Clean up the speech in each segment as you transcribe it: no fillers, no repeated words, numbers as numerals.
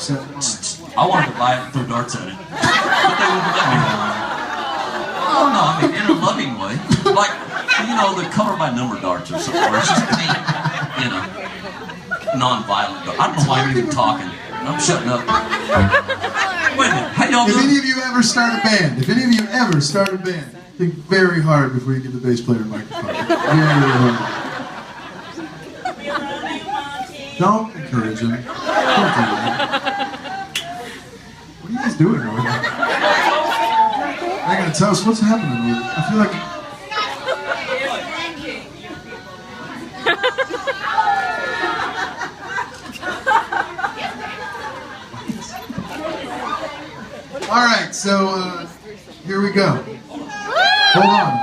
set in mind? I wanted to buy it and throw darts at it, but they wouldn't let me. Oh no, I mean in a loving way, like you know the color by number darts or something, where it's just paint, you know, non-violent. I don't know why I'm even talking. I'm shutting up. Wait a minute, how y'all If doing? any of you ever start a band, think very hard before you get the bass player microphone. Very hard. Don't encourage him. Don't do that. What are you guys doing over there? I gotta tell us what's happening. I feel like. All right, so here we go. Hold on.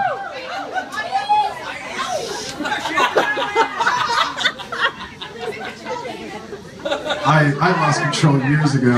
I lost control years ago.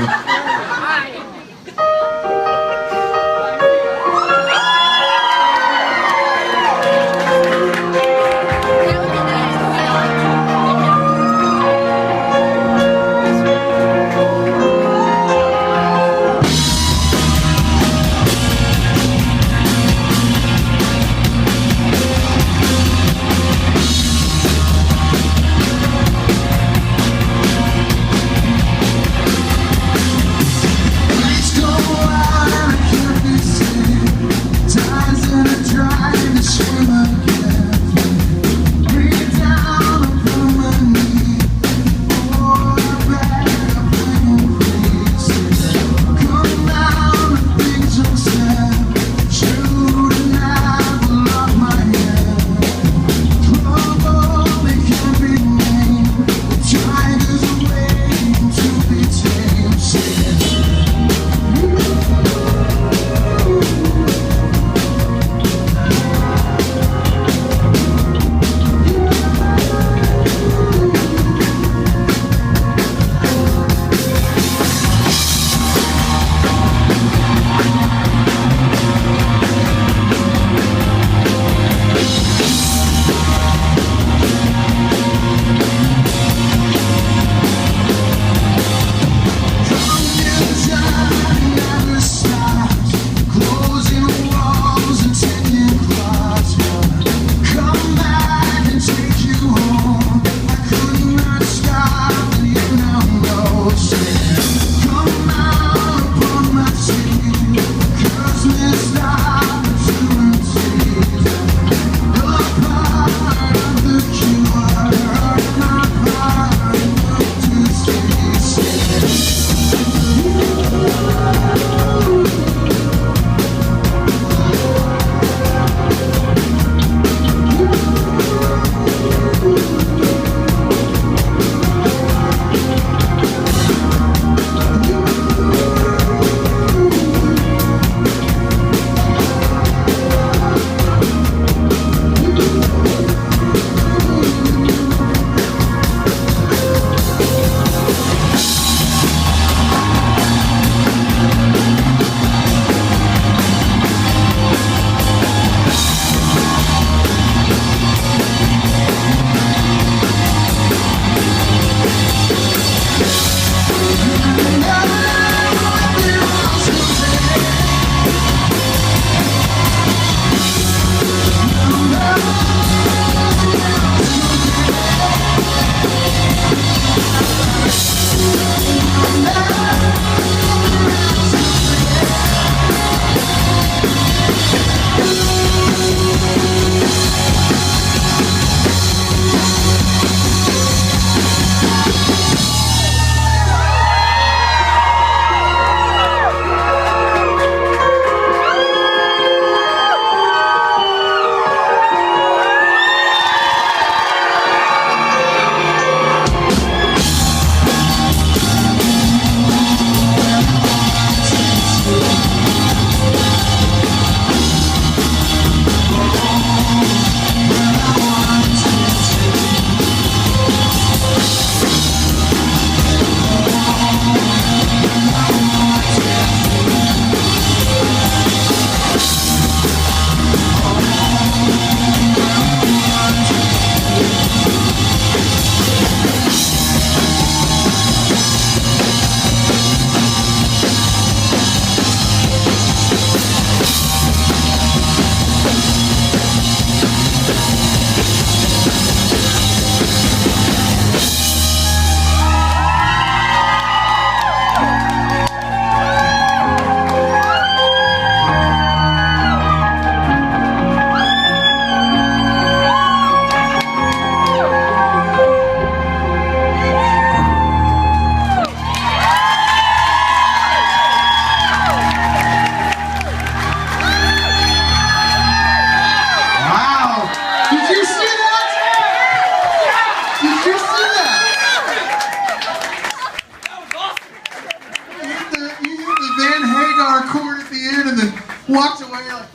Van Hagar chord at the end and then walked away like...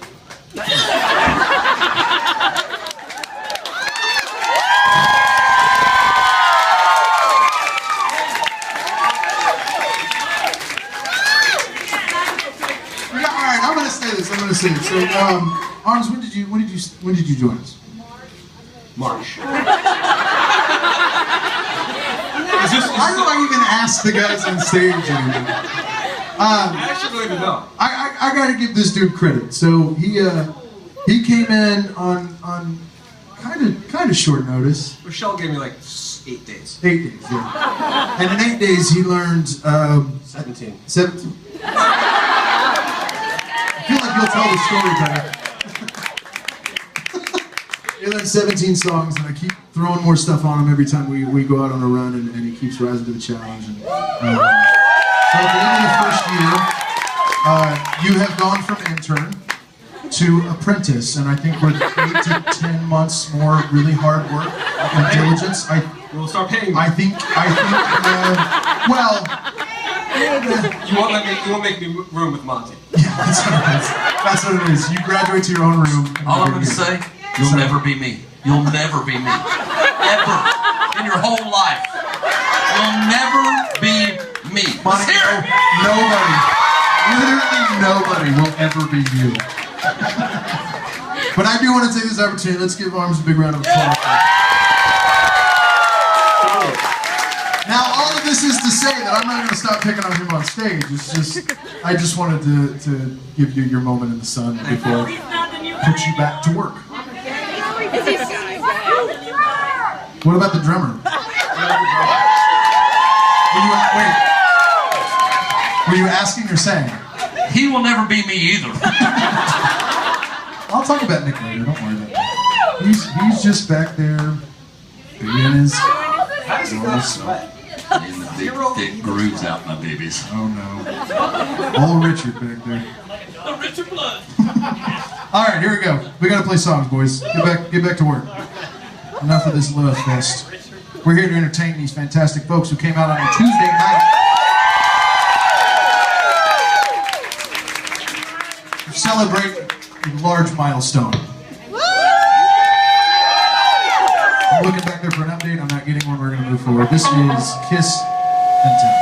Alright, I'm gonna say this. So, Arms, when did you join us? March. Why do I even ask the guys on stage anymore? I actually don't even know. I gotta give this dude credit. So he came in on kind of short notice. Michelle gave me like 8 days. 8 days, yeah. And in 8 days he learned 17. 17. I feel like you'll tell the story better. He learned 17 songs, and I keep throwing more stuff on him every time we go out on a run, and he keeps rising to the challenge. And, so at the end of the first year, you have gone from intern to apprentice, and I think with 8 to 10 months more really hard work and diligence, We'll start paying. I think, well. You won't make me room with Monty. Yeah, that's what it is. You graduate to your own room. All I'm going to say, you'll never be me. You'll never be me. Ever. In your whole life. You'll never be me. Let's hear it. Nobody, literally nobody will ever be you. But I do want to take this opportunity. Let's give Arms a big round of applause. Now, all of this is to say that I'm not going to stop picking on him on stage. It's just, I just wanted to give you your moment in the sun before I put you back to work. What about the drummer? Were you asking or saying? He will never be me either. I'll talk about Nick later. Don't worry about that. He's just back there being his. How does he not sweat? And the big, thick grooves out my babies. Oh no. Old Richard back there. Richard Blood. Alright, here we go. We gotta play songs, boys. Get back to work. Enough of this love fest. We're here to entertain these fantastic folks who came out on a Tuesday night. To celebrate a large milestone. I'm looking back there for an update. I'm not getting one. We're gonna move forward. This is Kiss and Tell.